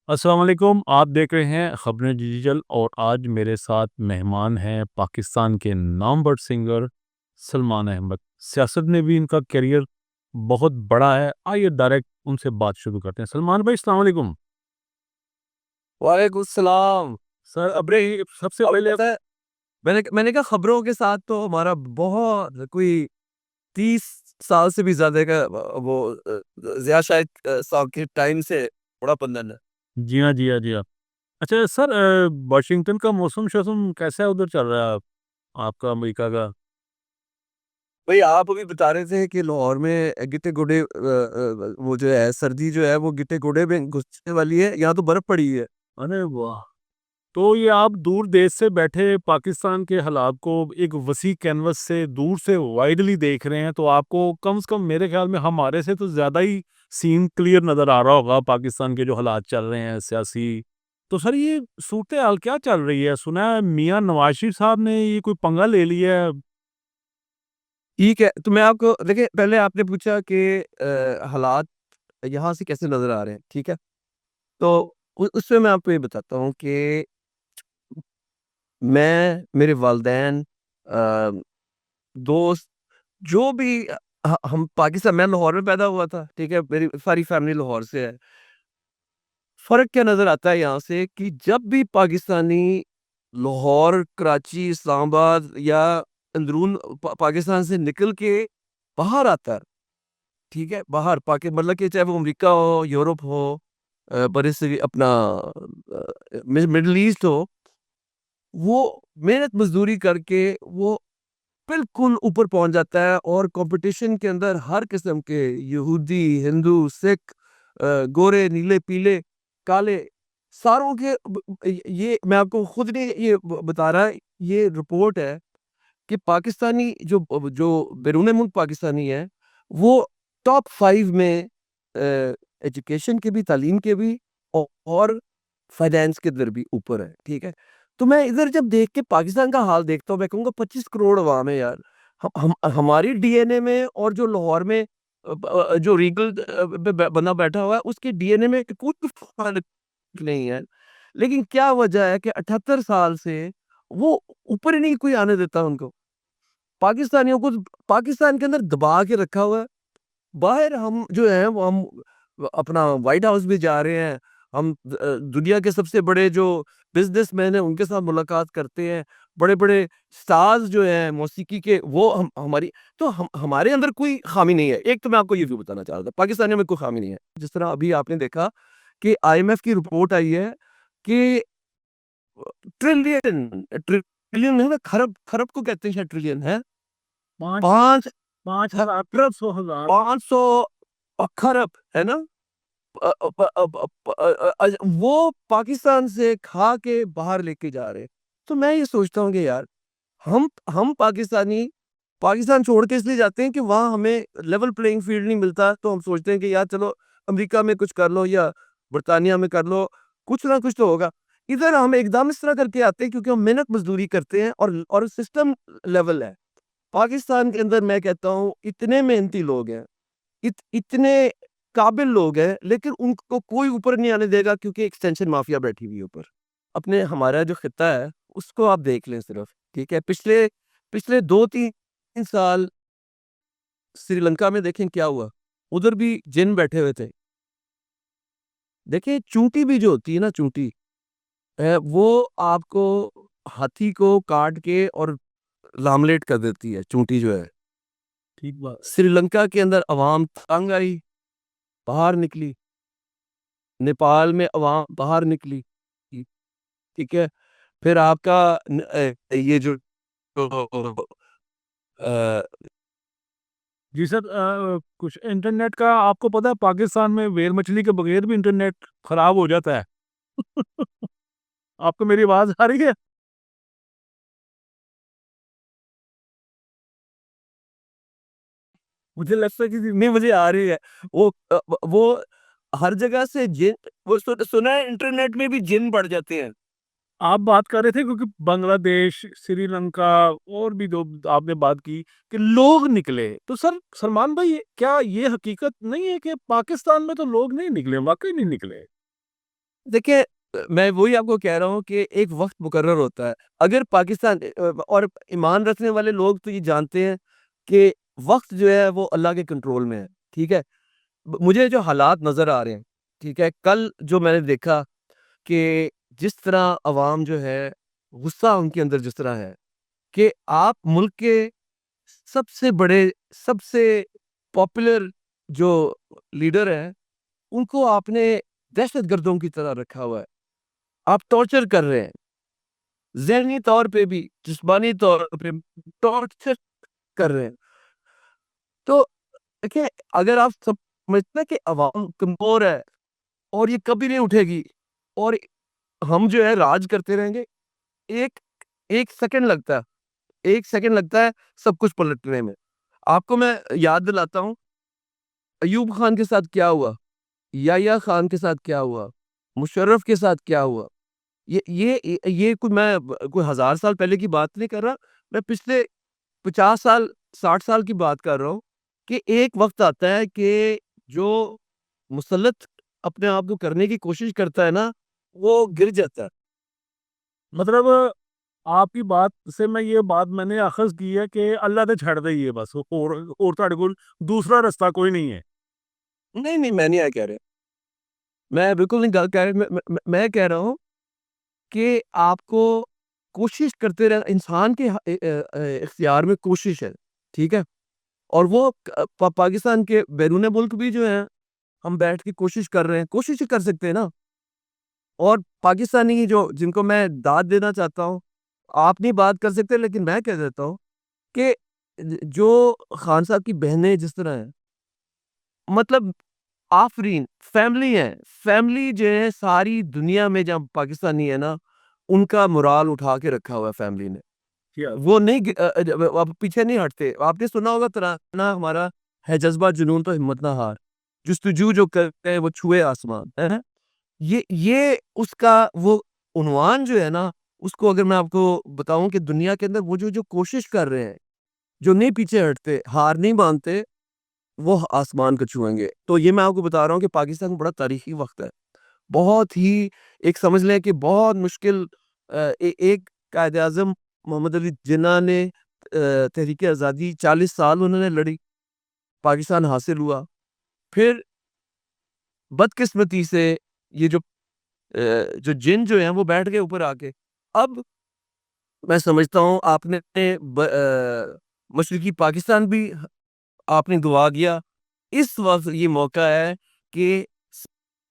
अस्सलाम वालेकुम, आप देख रहे हैं खबरें डिजिटल और आज मेरे साथ मेहमान हैं पाकिस्तान के नामवर सिंगर सलमान अहमद। सियासत में भी इनका करियर बहुत बड़ा है। आइए डायरेक्ट उनसे बात शुरू करते हैं। सलमान भाई अस्सलाम वालेकुम। वालेकुम सलाम। सर अबरे सबसे अब पहले पता है, मैंने कहा खबरों के साथ तो हमारा बहुत कोई 30 साल से भी ज्यादा का वो ज़िया शायद साहब के टाइम से बड़ा बंधन है। जी हाँ, जी हाँ, जी हाँ। अच्छा सर वाशिंगटन का मौसम-शौसम कैसा है उधर चल रहा है आपका अमेरिका का? भाई आप अभी बता रहे थे कि लाहौर में गिट्टे गोडे वो जो है सर्दी जो है वो गिट्टे गोडे में घुसने वाली है, यहाँ तो बर्फ पड़ी है। अरे वाह! तो ये आप दूर देश से बैठे पाकिस्तान के हालात को एक वसी कैनवस से दूर से वाइडली देख रहे हैं, तो आपको कम से कम मेरे ख्याल में हमारे से तो ज़्यादा ही सीन क्लियर नज़र आ रहा होगा पाकिस्तान के जो हालात चल रहे हैं सियासी। तो सर ये सूरत-ए-हाल क्या चल रही है? सुना है मियाँ नवाज़ शरीफ साहब ने ये कोई पंगा ले लिया है। ठीक है, तो मैं आपको देखिए, पहले आपने पूछा कि हालात यहाँ से कैसे नजर आ रहे हैं, ठीक है? तो उसमें मैं आपको ये बताता हूँ कि मैं, मेरे वालिदैन, अ, दोस्त, जो भी हम पाकिस्तान, मैं लाहौर में पैदा हुआ था, ठीक है? मेरी सारी फैमिली लाहौर से है। फ़र्क क्या नज़र आता है यहाँ से कि जब भी पाकिस्तानी लाहौर, कराची, इस्लामाबाद या अंदरून पाकिस्तान से निकल के बाहर आता है, ठीक है? बाहर मतलब कि चाहे वो अमेरिका हो, यूरोप हो, बड़े से अपना मिडल ईस्ट हो, वो मेहनत मज़दूरी करके वो बिल्कुल ऊपर पहुँच जाता है और कॉम्पिटिशन के अंदर हर किस्म के यहूदी, हिंदू, सिख, गोरे, नीले, पीले, काले, सारों के ये मैं आपको खुद नहीं ये बता रहा, ये रिपोर्ट है कि पाकिस्तानी जो जो बैरून मुल्क पाकिस्तानी है, वो टॉप 5 में एजुकेशन के भी, तालीम के भी और फाइनेंस के अंदर भी ऊपर है, ठीक है? तो मैं इधर जब देख के पाकिस्तान का हाल देखता हूँ, मैं कहूँगा 25 करोड़ अवाम है यार। हम हमारी डीएनए में और जो लाहौर में जो रीगल बंदा बैठा हुआ है, उसके डीएनए में कुछ फ़र्क नहीं है। लेकिन क्या वजह है कि 78 साल से वो ऊपर ही नहीं कोई आने देता उनको। पाकिस्तानियों को पाकिस्तान के अंदर दबा के रखा हुआ है। बाहर हम जो हैं वो हम अपना व्हाइट हाउस भी जा रहे हैं। हम दुनिया के सबसे बड़े जो बिज़नेसमैन हैं उनके साथ मुलाकात करते हैं। बड़े-बड़े स्टार्स जो हैं मौसीकी के, वो हम हमारी तो हम हमारे अंदर कोई ख़ामी नहीं है। एक तो मैं आपको ये भी बताना चाह रहा था, पाकिस्तानियों में कोई ख़ामी नहीं है। जिस तरह अभी आपने देखा कि आईएमएफ की रिपोर्ट आई है कि ट्रिलियन है ना, खरब खरब को कहते हैं शायद ट्रिलियन है। 5 5 5,000 खरब 100,000 500 खरब है ना? वो पाकिस्तान से खा के बाहर लेके जा रहे हैं। तो मैं ये सोचता हूँ कि यार हम पाकिस्तानी पाकिस्तान छोड़ के इसलिए जाते हैं कि वहाँ हमें लेवल प्लेइंग फील्ड नहीं मिलता, तो हम सोचते हैं कि यार चलो अमेरिका में कुछ कर लो या ब्रिटानिया में कर लो, कुछ ना कुछ तो होगा। इधर हम एकदम इस तरह करके आते हैं क्योंकि हम मेहनत मज़दूरी करते हैं और सिस्टम लेवल है। पाकिस्तान के अंदर मैं कहता हूँ इतने मेहनती लोग हैं, इतने काबिल लोग हैं, लेकिन उनको कोई ऊपर नहीं आने देगा क्योंकि एक्सटेंशन माफिया बैठी हुई है ऊपर। अपने हमारा जो खित्ता है, उसको आप देख लें सिर्फ, ठीक है? पिछले पिछले 2-3 साल श्रीलंका में देखें क्या हुआ? उधर भी जिन बैठे हुए थे। देखिए चूंटी भी जो होती है ना, चूंटी वो आपको हाथी को काट के और लामलेट कर देती है, चूंटी जो है। ठीक बात। श्रीलंका के अंदर अवाम तंग आई, बाहर निकली। नेपाल में अवाम बाहर निकली, ठीक है? फिर आपका ये जो अ, जी सर कुछ इंटरनेट का आपको पता है पाकिस्तान में व्हेल मछली के बगैर भी इंटरनेट खराब हो जाता है। आपको मेरी आवाज़ आ रही है? मुझे लगता है कि नहीं, मुझे आ रही है। वो हर जगह से जिन, वो सुना है इंटरनेट में भी जिन बढ़ जाते हैं। आप बात कर रहे थे क्योंकि बांग्लादेश, श्रीलंका और भी 2 आपने बात की कि लोग निकले। तो सर सलमान भाई क्या ये हकीकत नहीं है कि पाकिस्तान में तो लोग नहीं निकले, वाक़ई नहीं निकले? देखिए मैं वही आपको कह रहा हूँ कि एक वक़्त मुकर्रर होता है। अगर पाकिस्तान और ईमान रखने वाले लोग तो ये जानते हैं कि वक़्त जो है वो अल्लाह के कंट्रोल में है, ठीक है? मुझे जो हालात नज़र आ रहे हैं, ठीक है? कल जो मैंने देखा कि जिस तरह अवाम जो है, गुस्सा उनके अंदर जिस तरह है कि आप मुल्क के सबसे बड़े, सबसे पॉपुलर जो लीडर हैं, उनको आपने दहशतगर्दों की तरह रखा हुआ है। आप टॉर्चर कर रहे हैं, ज़हनी तौर पे भी, जिस्मानी तौर पे टॉर्चर कर रहे हैं। तो देखिए, अगर आप समझते हैं कि अवाम कमज़ोर है और ये कभी नहीं उठेगी और हम जो है राज करते रहेंगे, एक 1 सेकंड लगता है, 1 सेकंड लगता है सब कुछ पलटने में। आपको मैं याद दिलाता हूँ, अय्यूब खान के साथ क्या हुआ, याह्या खान के साथ क्या हुआ, मुशर्रफ के साथ क्या हुआ। ये कोई मैं कोई 1000 साल पहले की बात नहीं कर रहा, मैं पिछले 50 साल, 60 साल की बात कर रहा हूँ कि एक वक़्त आता है कि जो मुसल्लत अपने आप को करने की कोशिश करता है ना, वो गिर जाता है। मतलब आपकी बात से मैं ये बात मैंने अखज़ की है कि अल्लाह ने छड़ दई है बस और ਤੁਹਾਡੇ ਕੋਲ दूसरा रास्ता कोई नहीं है। नहीं, नहीं, मैं नहीं ये कह रहा। मैं बिल्कुल नहीं गलत कह रहा। मैं कह रहा हूँ कि आपको कोशिश करते रहना इंसान के इख्तियार में कोशिश है, ठीक है? और वो पाकिस्तान के बैरून मुल्क भी जो हैं, हम बैठ के कोशिश कर रहे हैं, कोशिश ही कर सकते हैं ना। और पाकिस्तानी जो जिनको मैं दाद देना चाहता हूँ, आप नहीं बात कर सकते लेकिन मैं कह देता हूँ कि जो खान साहब की बहनें जिस तरह हैं, मतलब आफ़रीन, फैमिली है, फैमिली जो है सारी दुनिया में जहाँ पाकिस्तानी है ना, उनका मोराल उठा के रखा हुआ है फैमिली ने। क्या वो नहीं अब पीछे नहीं हटते। आपने सुना होगा तराना हमारा है, जज़्बा जुनून तो हिम्मत ना हार, जुस्तजू जो करते हैं वो छुए आसमान, है ना? ये उसका वो उन्वान जो है ना, उसको अगर मैं आपको बताऊँ कि दुनिया के अंदर वो जो जो कोशिश कर रहे हैं, जो नहीं पीछे हटते, हार नहीं मानते, वो आसमान को छुएँगे। तो ये मैं आपको बता रहा हूँ कि पाकिस्तान बड़ा तारीख़ी वक़्त है। बहुत ही एक समझ लें कि बहुत मुश्किल एक कायद-ए-आज़म मोहम्मद अली जिन्ना ने तहरीक आज़ादी 40 साल उन्होंने लड़ी, पाकिस्तान हासिल हुआ। फिर बदकिस्मती से ये जो जिन जो हैं वो बैठ गए ऊपर आके। अब मैं समझता हूँ आपने मशरिकी पाकिस्तान भी आपने गँवा दिया। इस वक़्त ये मौका है कि स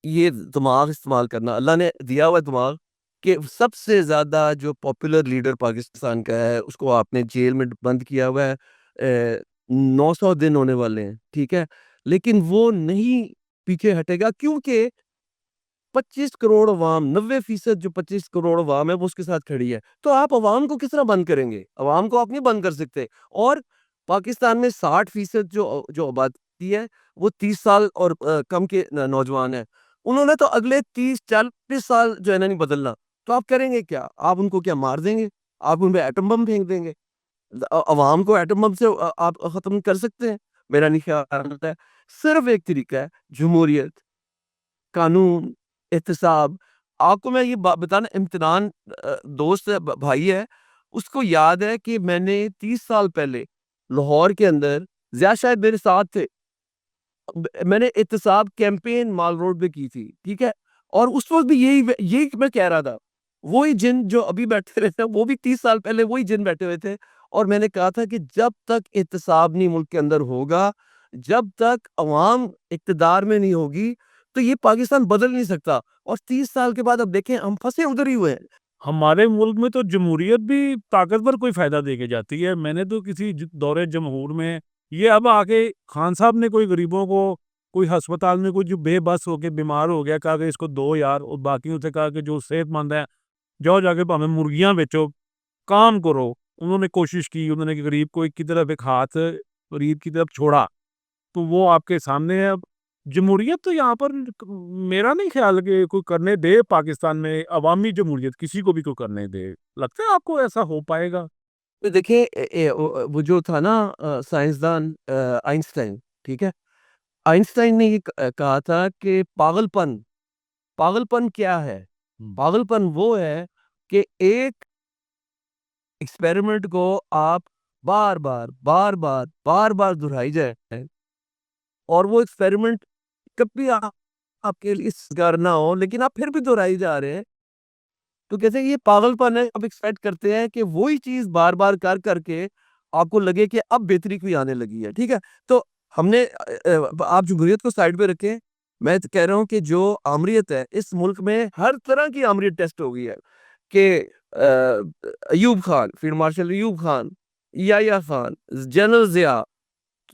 ये दिमाग इस्तेमाल करना, अल्लाह ने दिया हुआ है दिमाग कि सबसे ज़्यादा जो पॉपुलर लीडर पाकिस्तान का है, उसको आपने जेल में बंद किया हुआ है। 900 दिन होने वाले हैं, ठीक है? लेकिन वो नहीं पीछे हटेगा क्योंकि 25 करोड़ अवाम, 90% जो 25 करोड़ अवाम है वो उसके साथ खड़ी है। तो आप अवाम को किस तरह बंद करेंगे? अवाम को आप नहीं बंद कर सकते। और पाकिस्तान में 60% जो आबादी है वो 30 साल और कम के नौजवान हैं। उन्होंने तो अगले 30-40 साल जो है ना नहीं बदलना। तो आप करेंगे क्या? आप उनको क्या मार देंगे? आप उन पे एटम बम फेंक देंगे? अवाम को एटम बम से आप खत्म कर सकते हैं? मेरा नहीं ख्याल है। सिर्फ एक तरीका है, जमहूरियत। कानून, एहतसाब। आपको मैं ये बा बताना इम्तिनान दोस्त है, ब भाई है, उसको याद है कि मैंने 30 साल पहले लाहौर के अंदर ज़िया शायद मेरे साथ थे। मैंने एहतसाब कैंपेन माल रोड पे की थी, ठीक है? और उस वक़्त भी यही मैं कह रहा था। वही जिन जो अभी बैठे रहते हैं, वो भी 30 साल पहले वही जिन बैठे हुए थे और मैंने कहा था कि जब तक एहतसाब नहीं मुल्क के अंदर होगा, जब तक अवाम इक़्तिदार में नहीं होगी, तो ये पाकिस्तान बदल नहीं सकता। और 30 साल के बाद अब देखें हम फँसे उधर ही हुए हैं। हमारे मुल्क में तो जमहूरियत भी ताकतवर कोई फ़ायदा दे के जाती है। मैंने तो किसी दौरे जमहूर में ये अब आके खान साहब ने कोई गरीबों को कोई अस्पताल में कोई जो बेबस होके बीमार हो गया, कहा कि इसको दो यार, और बाकियों से कहा कि जो सेहतमंद है, जाओ जाके भावें मुर्गियाँ बेचो, काम करो। उन्होंने कोशिश की, उन्होंने गरीब को एक की तरफ एक हाथ गरीब की तरफ छोड़ा। तो वो आपके सामने है अब। जमहूरियत तो यहाँ पर मेरा नहीं ख्याल कि कोई करने दे पाकिस्तान में अवामी जमहूरियत किसी को भी कोई करने दे। लगता है आपको ऐसा हो पाएगा? तो देखिए वो जो था ना साइंसदान आइंस्टाइन, ठीक है? आइंस्टाइन ने ये कहा था कि पागलपन पागलपन क्या है? हुँ। पागलपन वो है कि एक एक्सपेरिमेंट को आप बार-बार, बार-बार, बार-बार दोहराई जाए और वो एक्सपेरिमेंट कभी आपके लिए असरदार ना हो, लेकिन आप फिर भी दोहराई जा रहे हैं, तो कहते हैं ये पागलपन है। आप एक्सपेक्ट करते हैं कि वही चीज़ बार-बार कर करके आपको लगे कि अब बेहतरी कोई आने लगी है, ठीक है? तो हमने आप जमहूरियत को साइड पे रखें, मैं तो कह रहा हूँ कि जो आमरीत है, इस मुल्क में हर तरह की आमरीत टेस्ट हो गई है कि Ayub Khan, field marshal Ayub Khan, Yahya Khan, general Zia,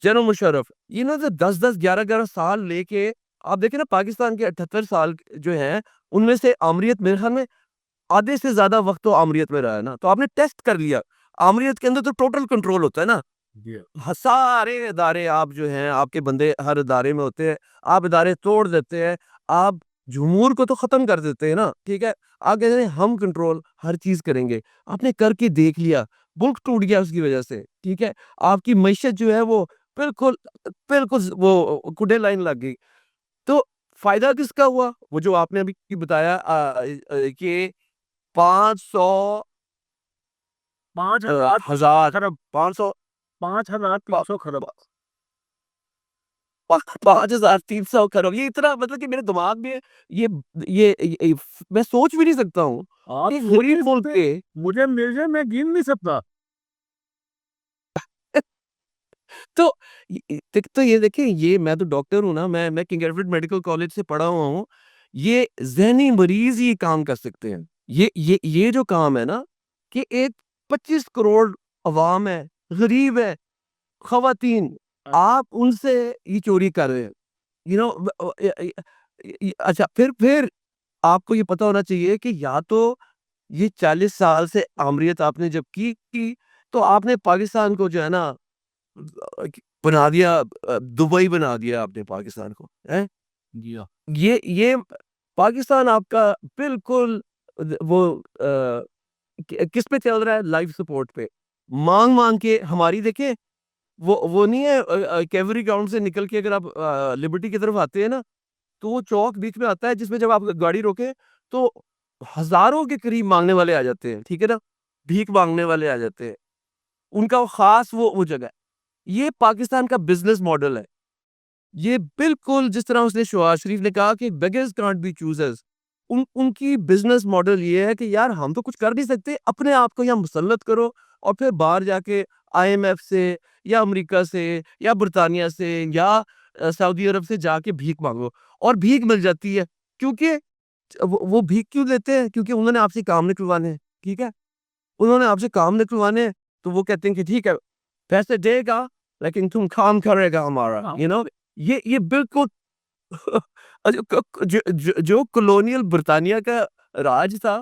general Musharraf, इन्होंने 10-10, 11-11 साल लेके आप देखें ना पाकिस्तान के 78 साल जो हैं, उनमें से आमरीत मेरे ख़्याल में आधे से ज़्यादा वक़्त तो आमरीत में रहा है ना, तो आपने टेस्ट कर लिया। आमरीत के अंदर तो टोटल कंट्रोल होता है ना, जी। सारे इदारे आप जो हैं, आपके बंदे हर इदारे में होते हैं, आप इदारे तोड़ देते हैं, आप जमहूर को तो ख़त्म कर देते हैं ना, ठीक है? आप कहते हैं हम कंट्रोल हर चीज़ करेंगे, आपने करके देख लिया, मुल्क टूट गया उसकी वजह से, ठीक है? आपकी मईशत जो है वो बिल्कुल बिल्कुल वो कुंडे लाइन लग गई। तो फ़ायदा किसका हुआ? वो जो आपने अभी बताया कि 500 5,300 हज़ार खरब 500 प 5,300 खरब। प प 5,300 करोड़ ये इतना मतलब कि मेरे दिमाग में ये ये मैं सोच भी नहीं सकता हूँ आप कि सोच गरीब नहीं मुल्क सकते, के मुझे मिल जाए मैं गिन नहीं सकता। तो तो ये देखिए ये मैं तो डॉक्टर हूँ ना मैं किंग एडवर्ड मेडिकल कॉलेज से पढ़ा हुआ हूँ। ये ज़हनी मरीज़ ये काम कर सकते हैं। ये जो काम है ना कि एक 25 करोड़ अवाम है, गरीब है, ख़वातीन आप उनसे ये चोरी कर रहे हैं। यू नो अच्छा फिर आपको ये पता होना चाहिए कि या तो ये 40 साल से आमरीत आपने जब की तो आपने पाकिस्तान को जो है ना बना दिया दुबई बना दिया आपने पाकिस्तान को, हैं? जी हाँ। ये पाकिस्तान आपका बिल्कुल वो किस पे चल रहा है? लाइफ सपोर्ट पे। माँग-माँग के हमारी देखिए वो नहीं है कैवरी ग्राउंड से निकल के अगर आप लिबर्टी की तरफ आते हैं ना, तो वो चौक बीच में आता है जिसमें जब आप गाड़ी रोकें तो हज़ारों के करीब माँगने वाले आ जाते हैं, ठीक है ना? भीख माँगने वाले आ जाते हैं। उनका ख़ास वो जगह है। ये पाकिस्तान का बिज़नेस मॉडल है। ये बिल्कुल जिस तरह उसने शहबाज शरीफ ने कहा कि बेगर्स कांट बी चूज़र्स उनकी बिज़नेस मॉडल ये है कि यार हम तो कुछ कर नहीं सकते, अपने आप को यहाँ मुसल्लत करो और फिर बाहर जाके आईएमएफ से या अमेरिका से या ब्रिटानिया से या सऊदी अरब से जाके भीख माँगो और भीख मिल जाती है। क्योंकि वो भीख क्यों लेते हैं? क्योंकि उन्होंने आपसे काम निकलवाने हैं, ठीक है? उन्होंने आपसे काम निकलवाने हैं, तो वो कहते हैं कि ठीक है, पैसे देगा लेकिन तुम काम करेगा हमारा, हाँ। ये बिल्कुल जो कॉलोनियल ब्रिटानिया का राज था,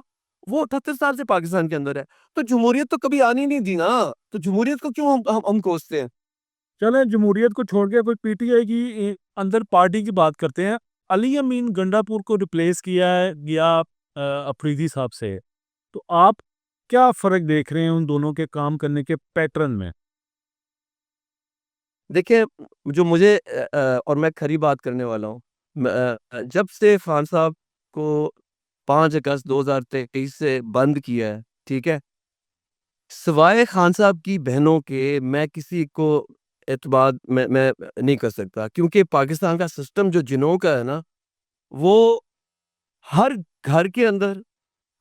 वो 78 साल से पाकिस्तान के अंदर है। तो जमहूरियत तो कभी आनी नहीं दी ना, तो जमहूरियत को क्यों हम कोसते हैं? चलें जमहूरियत को छोड़ के कोई पीटीआई की अंदर पार्टी की बात करते हैं। अली अमीन गंडापुर को रिप्लेस किया है गया अफरीदी साहब से। तो आप क्या फ़र्क देख रहे हैं उन दोनों के काम करने के पैटर्न में? देखिए, जो मुझे और मैं खरी बात करने वाला हूँ। जब से खान साहब को 5 अगस्त 2023 से बंद किया है, ठीक है? सिवाय खान साहब की बहनों के मैं किसी को एतमाद मैं नहीं कर सकता क्योंकि पाकिस्तान का सिस्टम जो जिनों का है ना, वो हर घर के अंदर,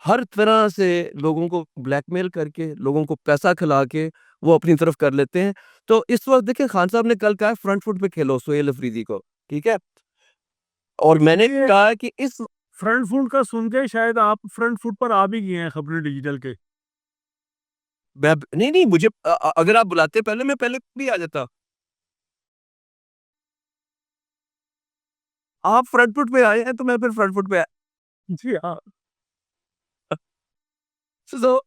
हर तरह से लोगों को ब्लैकमेल करके, लोगों को पैसा खिला के वो अपनी तरफ कर लेते हैं। तो इस वक़्त देखिए खान साहब ने कल कहा है फ्रंट फुट पे खेलो सोहेल अफरीदी को, ठीक है? और मैंने भी ये कहा है कि इस फ्रंट फुट का सुन के शायद आप फ्रंट फुट पर आ भी गए हैं खबरें डिजिटल के। मैं नहीं, मुझे अगर आप बुलाते पहले मैं पहले भी आ जाता। आप फ्रंट फुट पे आए हैं तो मैं फिर फ्रंट फुट पे आया। जी हाँ। सो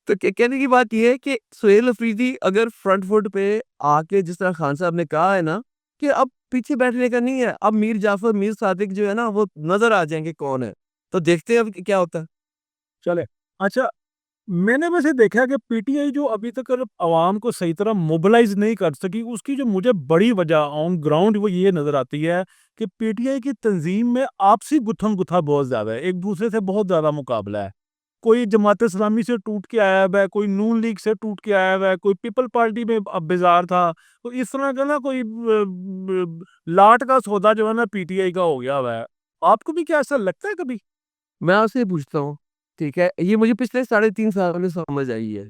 तो कहने की बात ये है कि सोहेल अफरीदी अगर फ्रंट फुट पे आके जिस तरह खान साहब ने कहा है ना कि अब पीछे बैठने का नहीं है, अब मीर जाफर, मीर सादिक जो है ना वो नज़र आ जाएँगे कौन है। तो देखते हैं अब क्या होता है। चलें। अच्छा मैंने वैसे देखा है कि पीटीआई जो अभी तक आवाम को सही तरह मोबिलाइज नहीं कर सकी, उसकी जो मुझे बड़ी वजह ऑन ग्राउंड वो ये नजर आती है कि पीटीआई की तंजीम में आपसी गुत्थम गुत्था बहुत ज्यादा है, एक दूसरे से बहुत ज्यादा मुकाबला है। कोई जमात इस्लामी से टूट के आया हुआ है, कोई नून लीग से टूट के आया हुआ है, कोई पीपल पार्टी में अब बेजार था। तो इस तरह का ना कोई लाट का सौदा जो है ना पीटीआई का हो गया हुआ है। आपको भी क्या ऐसा लगता है कभी? मैं आपसे ये पूछता हूँ, ठीक है? ये मुझे पिछले साढ़े 3 साल में समझ आई है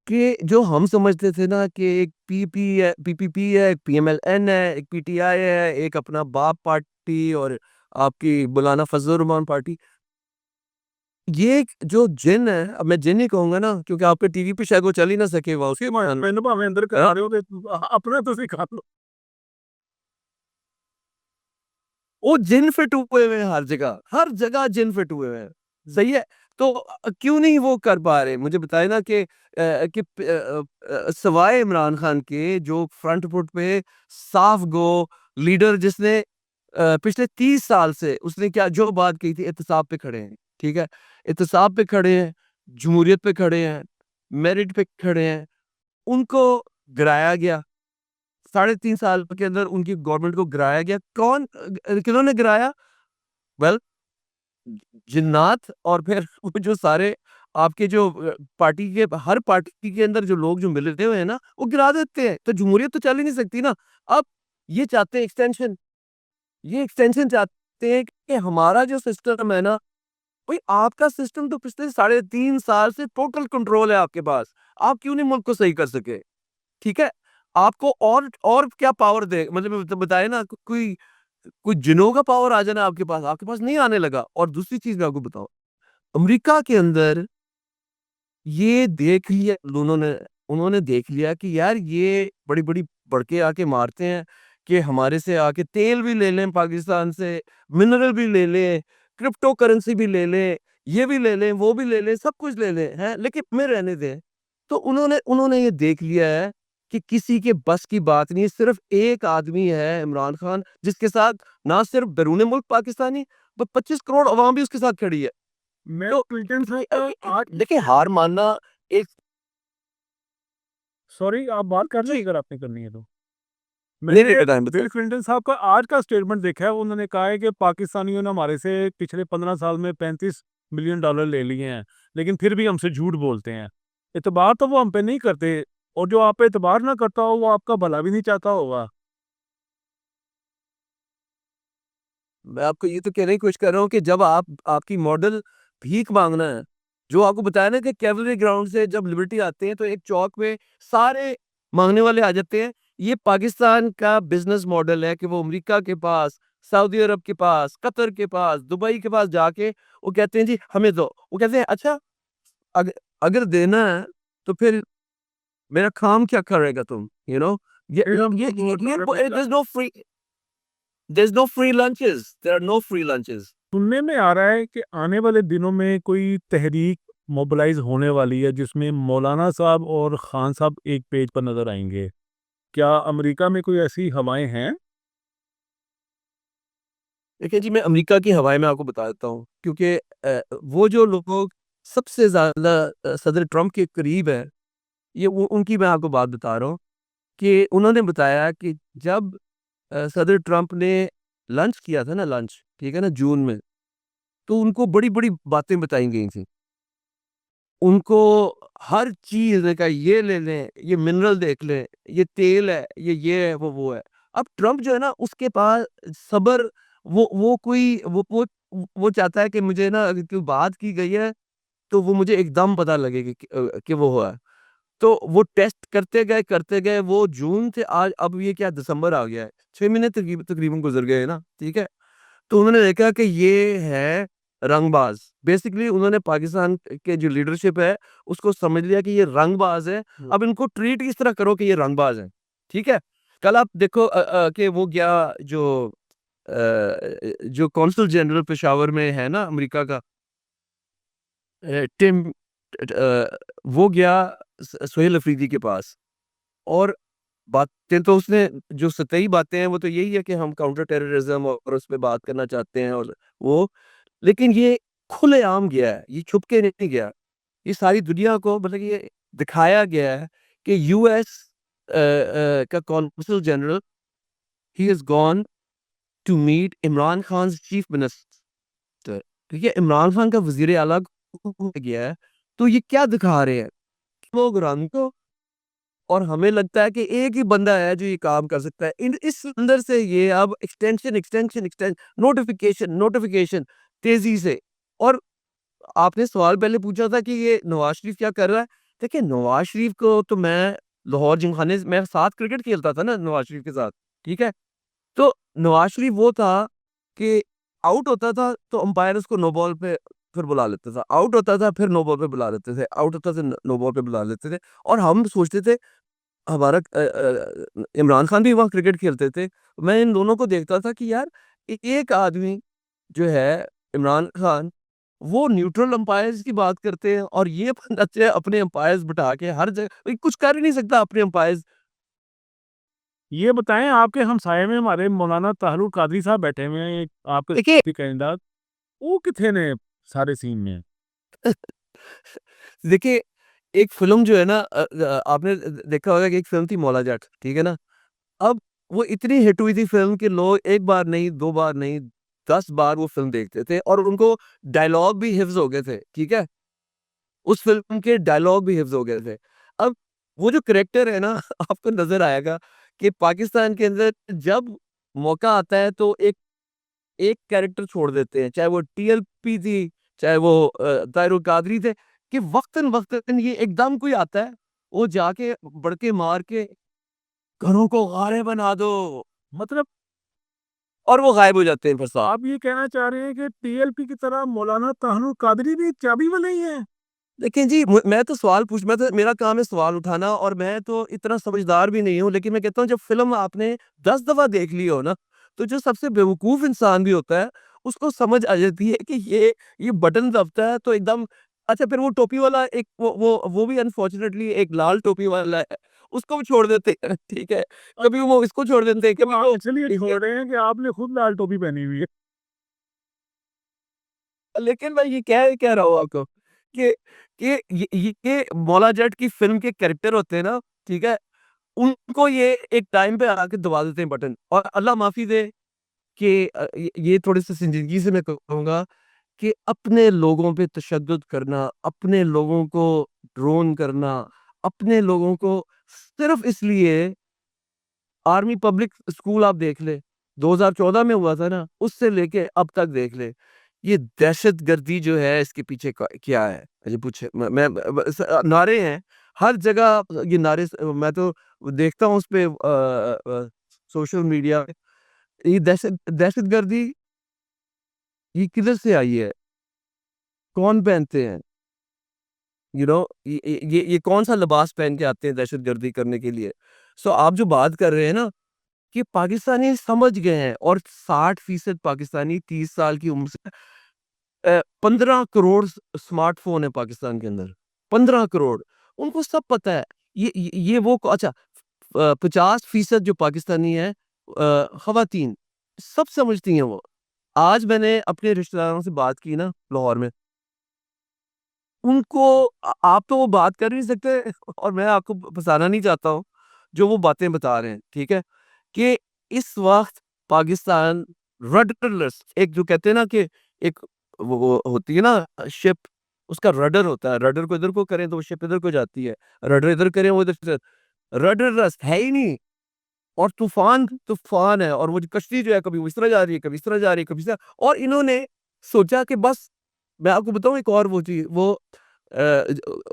कि जो हम समझते थे ना कि एक पीपी है, पीपीपी है, एक पीएमएलएन है, एक पीटीआई है, एक अपना बाप पार्टी और आपकी मौलाना फजल रहमान पार्टी। ये एक जो जिन है, अब मैं जिन ही कहूँगा ना क्योंकि आपके टीवी पे शायद वो चल ही ना सके वा कि मैंने भावें अंदर हाँ, करा रहे हो अपना तो सिखा लो। वो जिन फिट हुए हुए हैं हर जगह जिन फिट हुए हुए हैं। सही है? तो क्यों नहीं वो कर पा रहे? मुझे बताएँ ना कि सवाए इमरान खान के जो फ्रंट फुट पे साफ गो लीडर जिसने पिछले 30 साल से उसने क्या जो बात कही थी एहतसाब पे खड़े हैं, ठीक है? एहतसाब पे खड़े हैं, जमहूरियत पे खड़े हैं, मेरिट पे खड़े हैं, उनको गिराया गया। साढ़े 3 साल के अंदर उनकी गवर्नमेंट को गिराया गया। कौन किन्होंने गिराया? वेल जिन्नात और फिर वो जो सारे आपके जो पार्टी के हर पार्टी के अंदर जो लोग जो मिले हुए हैं ना, वो गिरा देते हैं। तो जमहूरियत तो चल ही नहीं सकती ना। अब ये चाहते हैं एक्सटेंशन, ये एक्सटेंशन चाहते हैं कि हमारा जो सिस्टम है ना, भई आपका सिस्टम तो पिछले साढ़े 3 साल से टोटल कंट्रोल है आपके पास। आप क्यों नहीं मुल्क को सही कर सके? ठीक है? आपको और क्या पावर दे मतलब बताए ना कोई कोई जिन्नों का पावर आ जाए ना आपके पास नहीं आने लगा। और दूसरी चीज़ मैं आपको बताऊँ, अमेरिका के अंदर ये देख लिया उन्होंने देख लिया कि यार ये बड़ी-बड़ी बड़के आके मारते हैं कि हमारे से आके तेल भी ले लें पाकिस्तान से, मिनरल भी ले लें, क्रिप्टो करेंसी भी ले लें, ये भी ले लें, वो भी ले लें, सब कुछ ले लें, हैं? लेकिन हमें रहने दें। तो उन्होंने उन्होंने ये देख लिया है कि किसी के बस की बात नहीं है, सिर्फ़ एक आदमी है इमरान खान जिसके साथ ना सिर्फ़ बैरून मुल्क पाकिस्तानी 25 करोड़ अवाम भी उसके साथ खड़ी है। मैं तो क्लिंटन साहब का आज देखिए हार मानना एक सॉरी आप बात कर लें अगर आपने करनी है तो। नहीं, नहीं मैंने बताएँ, बताएँ। बिल क्लिंटन साहब का आज का स्टेटमेंट देखा है, उन्होंने कहा है कि पाकिस्तानियों ने हमारे से पिछले 15 साल में 35 मिलियन डॉलर ले लिए हैं, लेकिन फिर भी हमसे झूठ बोलते हैं। एतबार तो वो हम पे नहीं करते, और जो आप पे एतबार ना करता हो, वो आपका भला भी नहीं चाहता होगा। मैं आपको ये तो कहने की कोशिश कर रहा हूँ कि जब आपकी मॉडल भीख माँगना है, जो आपको बताया ना कि कैवलरी ग्राउंड से जब लिबर्टी आते हैं तो एक चौक पे सारे माँगने वाले आ जाते हैं। ये पाकिस्तान का बिज़नेस मॉडल है कि वो अमेरिका के पास, सऊदी अरब के पास, कतर के पास, दुबई के पास जाके वो कहते हैं जी हमें दो। वो कहते हैं अच्छा अग अगर देना है तो फिर मेरा काम क्या करेगा तुम? You know? ये फिर हम ये तो वो ये कर there's no free lunches. There are no free lunches. सुनने में आ रहा है कि आने वाले दिनों में कोई तहरीक मोबिलाइज़ होने वाली है, जिसमें मौलाना साहब और खान साहब एक पेज पर नज़र आएँगे। क्या अमेरिका में कोई ऐसी हवाएँ हैं? देखिए जी, मैं अमेरिका की हवाएँ मैं आपको बता देता हूँ क्योंकि वो जो लोग सबसे ज़्यादा सदर ट्रम्प के करीब हैं, ये वो उनकी मैं आपको बात बता रहा हूँ कि उन्होंने बताया कि जब सदर ट्रम्प ने लंच किया था ना लंच, ठीक है ना? जून में, तो उनको बड़ी-बड़ी बातें बताई गई थी। उनको हर चीज़ ने कहा ये ले लें, ये मिनरल देख लें, ये तेल है, ये है, वो है। अब ट्रम्प जो है ना उसके पास सब्र वो कोई वो चाहता है कि मुझे ना अगर कोई बात की गई है, तो वो मुझे एकदम पता लगे कि वो हुआ है। तो वो टेस्ट करते गए वो जून से आज अब ये क्या दिसंबर आ गया है। 6 महीने तकरीबन गुज़र गए ना, ठीक है? तो उन्होंने देखा कि ये है रंगबाज़। बेसिकली उन्होंने पाकिस्तान के जो लीडरशिप है, उसको समझ लिया कि ये रंगबाज़ है। हुँ। अब इनको ट्रीट इस तरह करो कि ये रंगबाज़ हैं। ठीक है? कल आप देखो कि वो गया जो कॉन्सल जनरल पेशावर में है ना अमेरिका का टिम वो गया सोहेल अफरीदी के पास और बातें तो उसने जो सतही बातें हैं वो तो यही है कि हम काउंटर टेररिज्म और उस पे बात करना चाहते हैं और वो लेकिन ये खुलेआम गया है, ये छुप के नहीं गया। ये सारी दुनिया को मतलब ये दिखाया गया है कि यूएस का consul general he has gone to meet Imran Khan's chief minister. ठीक है, इमरान खान का वज़ीर आला गया है, तो ये क्या दिखा रहे हैं? प्रोग्राम को और हमें लगता है कि एक ही बंदा है जो ये काम कर सकता है। इन इस अंदर से ये अब नोटिफ़िकेशन नोटिफ़िकेशन तेज़ी से। और आपने सवाल पहले पूछा था कि ये नवाज़ शरीफ क्या कर रहा है? देखिए, नवाज़ शरीफ को तो मैं लाहौर जिमखाने से मैं साथ क्रिकेट खेलता था ना नवाज़ शरीफ के साथ, ठीक है? तो नवाज़ शरीफ वो था कि आउट होता था तो अंपायर उसको नो बॉल पे फिर बुला लेता था। आउट होता था फिर नो बॉल पे बुला लेते थे। आउट होता था नो बॉल पे बुला लेते थे। और हम सोचते थे हमारा इमरान खान भी वहाँ क्रिकेट खेलते थे। मैं इन दोनों को देखता था कि यार एक आदमी जो है इमरान खान, वो न्यूट्रल अंपायर्स की बात करते हैं और ये बंदा जो है अपने अंपायर्स बिठा के हर जगह कोई कुछ कर ही नहीं सकता अपने अंपायर्स। ये बताएं, आपके हमसाये में हमारे मौलाना ताहरुल कादरी साहब बैठे हुए हैं, एक देखिए आपके कैंडिडेट, वो किथे ने सारे सीन में? देखिए, एक फ़िल्म जो है ना आपने देखा होगा कि एक फ़िल्म थी मौला जट, ठीक है ना? अब वो इतनी हिट हुई थी फ़िल्म कि लोग 1 बार नहीं, 2 बार नहीं, 10 बार वो फ़िल्म देखते थे और उनको डायलॉग भी हिफ़्ज़ हो गए थे, ठीक है? उस फ़िल्म के डायलॉग भी हिफ़्ज़ हो गए थे। अब वो जो करैक्टर है ना आपको नज़र आएगा कि पाकिस्तान के अंदर जब मौका आता है तो एक एक कैरेक्टर छोड़ देते हैं, चाहे वो टीएलपी थी, चाहे वो ताहिरुल कादरी थे, कि वक़्तन-वक़्तन ये एकदम कोई आता है, वो जाके बड़के मार के घरों को गारे बना दो मतलब और वो गायब हो जाते हैं फिर साहब। आप ये कहना चाह रहे हैं कि टीएलपी की तरह मौलाना ताहरुल कादरी भी चाबी वाले ही हैं? देखिए जी, मैं तो सवाल पूछ मैं तो मेरा काम है सवाल उठाना और मैं तो इतना समझदार भी नहीं हूँ, लेकिन मैं कहता हूँ जब फ़िल्म आपने 10 दफ़ा देख ली हो ना, तो जो सबसे बेवकूफ़ इंसान भी होता है, उसको समझ आ जाती है कि ये बटन दबता है तो एकदम अच्छा फिर वो टोपी वाला एक वो भी अनफॉर्चुनेटली एक लाल टोपी वाला है, उसको भी छोड़ देते हैं, ठीक है? कभी वो इसको छोड़ देते हैं, तो कभी आप वो इसलिए ठीक है। छोड़ रहे हैं कि आपने खुद लाल टोपी पहनी हुई है। लेकिन मैं ये कह रहा हूँ आपको कि ये मौला जट की फ़िल्म के कैरेक्टर होते हैं ना, ठीक है? उनको ये एक टाइम पे आके दबा देते हैं बटन और अल्लाह माफ़ी दे कि ये थोड़ी-सी संजीदगी से मैं कहूँगा कि अपने लोगों पे तशद्दुद करना, अपने लोगों को ड्रोन करना, अपने लोगों को सिर्फ़ इसलिए आर्मी पब्लिक स्कूल आप देख लें, 2014 में हुआ था ना, उससे लेके अब तक देख लें। ये दहशतगर्दी जो है इसके पीछे क्या है? मुझे पूछे मैं नारे हैं, हर जगह ये नारे मैं तो देखता हूँ उसपे सोशल मीडिया पे, ये दहशतगर्दी ये किधर से आई है? कौन पहनते हैं? यू नो ये कौन-सा लिबास पहन के आते हैं दहशतगर्दी करने के लिए? सो आप जो बात कर रहे हैं ना कि पाकिस्तानी समझ गए हैं और 60% पाकिस्तानी 30 साल की उम्र से 15 करोड़ स्मार्टफ़ोन है पाकिस्तान के अंदर, 15 करोड़। उनको सब पता है। ये वो अच्छा 50% जो पाकिस्तानी हैं ख़वातीन, सब समझती हैं वो। आज मैंने अपने रिश्तेदारों से बात की ना लाहौर में, उनको आप तो वो बात कर नहीं सकते और मैं आपको फँसाना नहीं चाहता हूँ, जो वो बातें बता रहे हैं, ठीक है? कि इस वक़्त पाकिस्तान रडरलेस एक जो कहते हैं ना कि एक वो होती है ना शिप, उसका रडर होता है, रडर को इधर को करें तो वो शिप इधर को जाती है, रडर इधर करें वो इधर से रडरलेस है ही नहीं। और तूफ़ान तूफ़ान है और वो जो कश्ती जो है कभी वो इस तरह जा रही है, कभी इस तरह जा रही है, कभी इस तरह और इन्होंने सोचा कि बस मैं आपको बताऊँ एक और वो चीज़ वो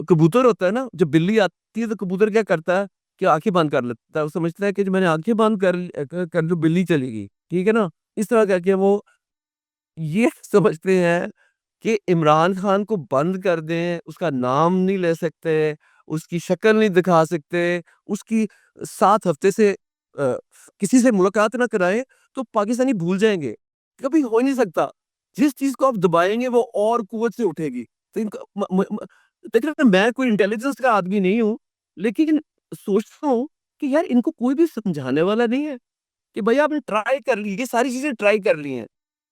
कबूतर होता है ना, जब बिल्ली आती है तो कबूतर क्या करता है कि आँखें बंद कर लेता है। वो समझता है कि जो मैंने आँखें बंद कर लो बिल्ली चलेगी, ठीक है ना? इस तरह करके वो ये समझते हैं कि इमरान खान को बंद कर दें, उसका नाम नहीं ले सकते, उसकी शक्ल नहीं दिखा सकते, उसकी 7 हफ्ते से किसी से मुलाकात ना कराएँ, तो पाकिस्तानी भूल जाएँगे। कभी हो ही नहीं सकता। जिस चीज़ को आप दबाएँगे वो और कुव्वत से उठेगी। तो इनका म देखिए ना मैं कोई इंटेलिजेंस का आदमी नहीं हूँ, लेकिन सोचता हूँ कि यार इनको कोई भी समझाने वाला नहीं है, कि भई आपने ट्राई कर ली, ये सारी चीज़ें ट्राई कर ली हैं।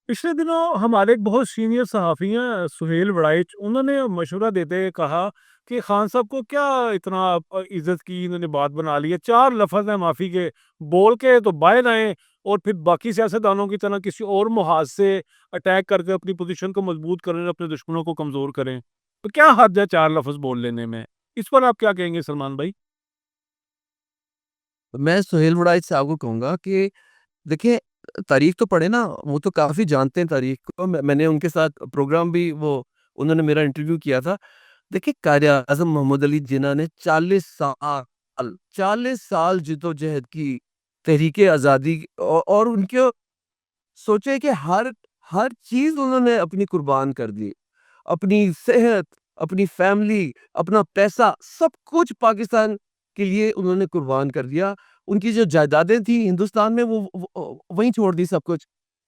पिछले दिनों हमारे एक बहुत सीनियर सहाफ़ी हैं सुहेल वड़ाइच, उन्होंने मशवरा देते हुए कहा कि खान साहब को क्या इतना इज़्ज़त की इन्होंने बात बना ली है। 4 लफ़्ज़ हैं माफ़ी के, बोल के तो बाहर आएँ और फिर बाकी सियासतदानों की तरह किसी और मुहाज़ से अटैक करके अपनी पोज़ीशन को मज़बूत करें, अपने दुश्मनों को कमज़ोर करें। तो क्या हर्ज है 4 लफ़्ज़ बोल लेने में? इस पर आप क्या कहेंगे सलमान भाई? मैं सुहेल वड़ाइच साहब को कहूँगा कि देखिए, तारीख तो पढ़े ना, वो तो काफ़ी जानते हैं तारीख को। मैंने उनके साथ प्रोग्राम भी वो उन्होंने मेरा इंटरव्यू किया था। देखिए, कायद-ए-आज़म मोहम्मद अली जिन्ना ने 40 साल जद्दोजहद की, तहरीके आज़ादी और उनके सोचे कि हर हर चीज़ उन्होंने अपनी कुर्बान कर दी। अपनी सेहत, अपनी फैमिली, अपना पैसा, सब कुछ पाकिस्तान के लिए उन्होंने कुर्बान कर दिया। उनकी जो जायदादें थी हिंदुस्तान में वहीं छोड़ दी सब कुछ।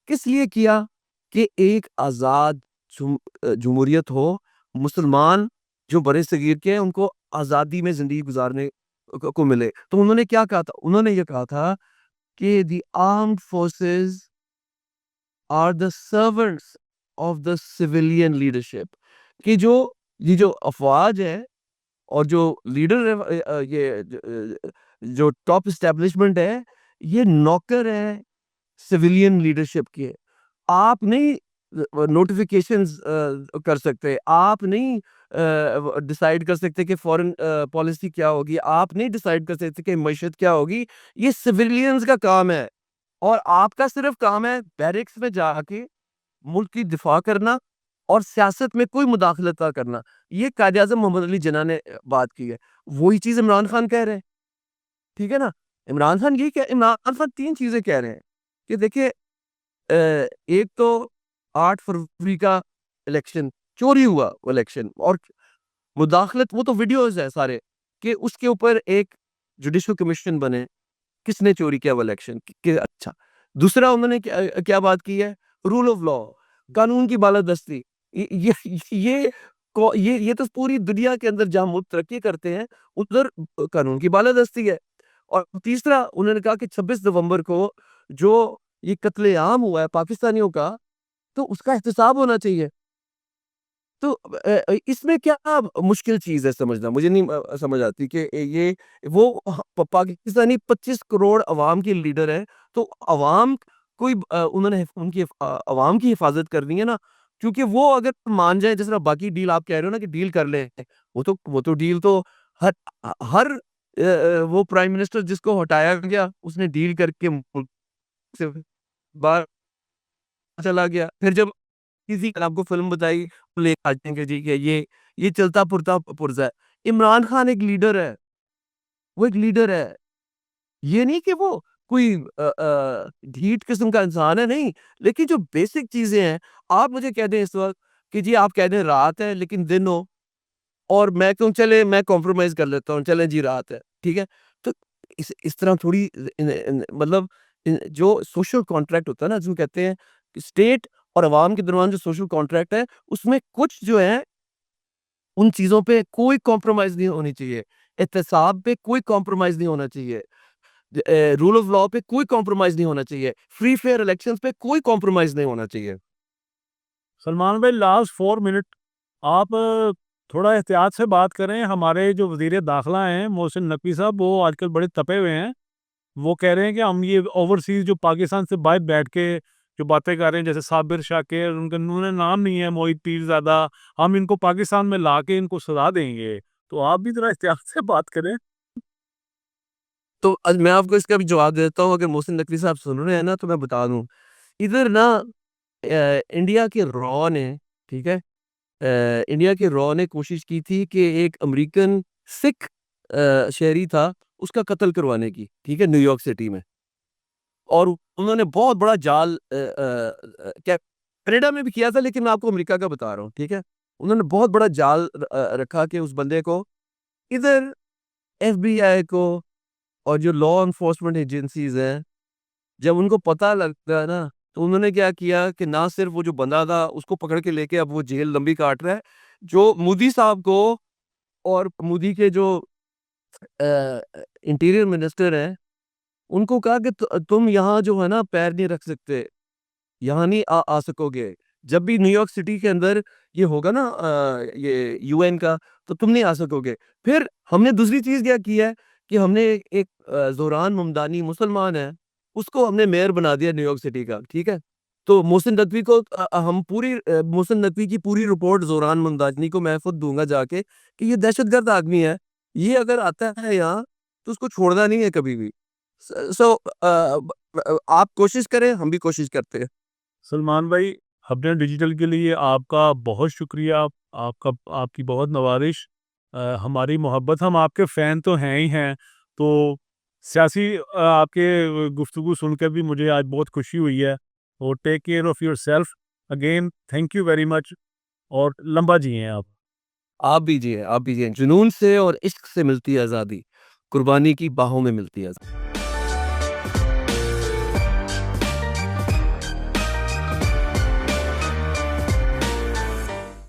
किस लिए किया? कि एक आज़ाद जमहूरियत हो, मुसलमान जो बरे-सगीर के हैं उनको आज़ादी में ज़िंदगी गुज़ारने को मिले। तो उन्होंने क्या कहा था? उन्होंने ये कहा था कि the armed forces are the servants of the civilian leadership, कि जो ये जो अफ़वाज है और जो लीडर है, जो टॉप एस्टेब्लिशमेंट है, ये नौकर है सिविलियन लीडरशिप के। आप नहीं नोटिफिकेशंस कर सकते, आप नहीं डिसाइड कर सकते कि फॉरेन पॉलिसी क्या होगी, आप नहीं डिसाइड कर सकते कि मईशत क्या होगी। ये सिविलियंस का काम है और आपका सिर्फ काम है बैरिक्स में जाके मुल्क की दिफा करना और सियासत में कोई मुदाखलत ना करना। ये कायद-ए-आज़म मोहम्मद अली जिन्ना ने बात की है। वही चीज़ इमरान खान कह रहे हैं, ठीक है ना? इमरान खान 3 चीज़ें कह रहे हैं कि देखिए, एक तो 8 फरवरी का इलेक्शन चोरी हुआ, वो इलेक्शन और मुदाखलत, वो तो वीडियोज़ है सारे, कि उसके ऊपर एक जुडिशल कमीशन बने, किसने चोरी किया वो इलेक्शन कि अच्छा। दूसरा उन्होंने क्या बात की है? रूल ऑफ लॉ, कानून की बालादस्ती। ये ये तो पूरी दुनिया के अंदर जहाँ मुल्क तरक्की करते हैं, उधर कानून की बालादस्ती है। और तीसरा उन्होंने कहा कि 26 नवंबर को जो ये कत्ले-आम हुआ है पाकिस्तानियों का, तो उसका एहतसाब होना चाहिए। तो इसमें क्या मुश्किल चीज़ है समझना? मुझे नहीं समझ आती कि ये वो पाकिस्तानी 25 करोड़ अवाम के लीडर हैं, तो अवाम उन्होंने अवाम की हिफाज़त करनी है ना, क्योंकि वो अगर मान जाएँ, जिस तरह बाकी डील आप कह रहे हो ना कि डील कर लें, वो तो डील तो हर हर वो प्राइम मिनिस्टर जिसको हटाया गया, उसने डील करके मुल्क से बाहर चला गया। फिर जब किसी ने आपको फ़िल्म बताई, ले आते हैं कि जी कि ये चलता फिरता पुर्ज़ा है। इमरान खान एक लीडर है, वो एक लीडर है। ये नहीं कि वो कोई ढीठ किस्म का इंसान है, नहीं। लेकिन जो बेसिक चीज़ें हैं, आप मुझे कह दें इस वक़्त कि जी आप कह दें रात है लेकिन दिन हो, और मैं कहूँ चले मैं कॉम्प्रोमाइज़ कर लेता हूँ, चलें जी रात है, ठीक है? तो इस तरह थोड़ी मतलब जो सोशल कॉन्ट्रैक्ट होता है ना, जिसको कहते हैं कि स्टेट और अवाम के दरमियान जो सोशल कॉन्ट्रैक्ट है, उसमें कुछ जो है, उन चीज़ों पे कोई कॉम्प्रोमाइज़ नहीं होनी चाहिए। एहतसाब पे कोई कॉम्प्रोमाइज़ नहीं होना चाहिए। रूल ऑफ लॉ पे कोई कॉम्प्रोमाइज़ नहीं होना चाहिए। फ्री फेयर इलेक्शंस पे कोई कॉम्प्रोमाइज़ नहीं होना चाहिए। सलमान भाई लास्ट 4 मिनट आप थोड़ा एहतियात से बात करें। हमारे जो वज़ीर दाखिला हैं मोहसिन नकवी साहब, वो आजकल बड़े तपे हुए हैं। वो कह रहे हैं कि हम ये ओवरसीज़ जो पाकिस्तान से बाहर बैठ के जो बातें कर रहे हैं, जैसे साबिर शाकिर, उनका उन्होंने नाम नहीं है, मोहित पीरज़ादा, हम इनको पाकिस्तान में लाके इनको सज़ा देंगे। तो आप भी ज़रा एहतियात से बात करें। तो मैं आपको इसका भी जवाब देता हूँ, अगर मोहसिन नकवी साहब सुन रहे हैं ना, तो मैं बता दूँ। इधर ना इंडिया के रॉ ने, ठीक है? इंडिया के रॉ ने कोशिश की थी कि एक अमेरिकन सिख शहरी था, उसका कत्ल करवाने की, ठीक है? न्यूयॉर्क सिटी में। और उन्होंने बहुत बड़ा जाल क्या कनाडा में भी किया था, लेकिन मैं आपको अमेरिका का बता रहा हूँ, ठीक है? उन्होंने बहुत बड़ा जाल रखा कि उस बंदे को इधर एफबीआई को और जो लॉ एनफोर्समेंट एजेंसीज़ हैं, जब उनको पता लगता है ना, तो उन्होंने क्या किया कि ना सिर्फ़ वो जो बंदा था, उसको पकड़ के लेके अब वो जेल लंबी काट रहा है। जो मोदी साहब को और मोदी के जो इंटीरियर मिनिस्टर हैं, उनको कहा कि तुम यहाँ जो है ना पैर नहीं रख सकते। यहाँ नहीं आ सकोगे। जब भी न्यूयॉर्क सिटी के अंदर ये होगा ना ये यूएन का, तो तुम नहीं आ सकोगे। फिर हमने दूसरी चीज़ क्या की है कि हमने एक ज़ोरान ममदानी मुसलमान है, उसको हमने मेयर बना दिया न्यूयॉर्क सिटी का, ठीक है? तो मोहसिन नकवी को हम पूरी मोहसिन नकवी की पूरी रिपोर्ट ज़ोरान ममदानी को मैं खुद दूँगा जाके कि ये दहशतगर्द आदमी है। ये अगर आता है यहाँ, तो उसको छोड़ना नहीं है कभी भी। आप कोशिश करें, हम भी कोशिश करते हैं। सलमान भाई, अपने डिजिटल के लिए आपका बहुत शुक्रिया, आपका आपकी बहुत नवाज़िश, हमारी मोहब्बत, हम आपके फ़ैन तो हैं ही हैं। तो सियासी आपके गुफ्तगू सुनकर भी मुझे आज बहुत खुशी हुई है। और take care of yourself. Again thank you very much, और लंबा जिएँ आप। आप भी जिएँ, आप भी जिएँ। जुनून से और इश्क से मिलती है आज़ादी, कुर्बानी की बाहों में मिलती है आज़ादी।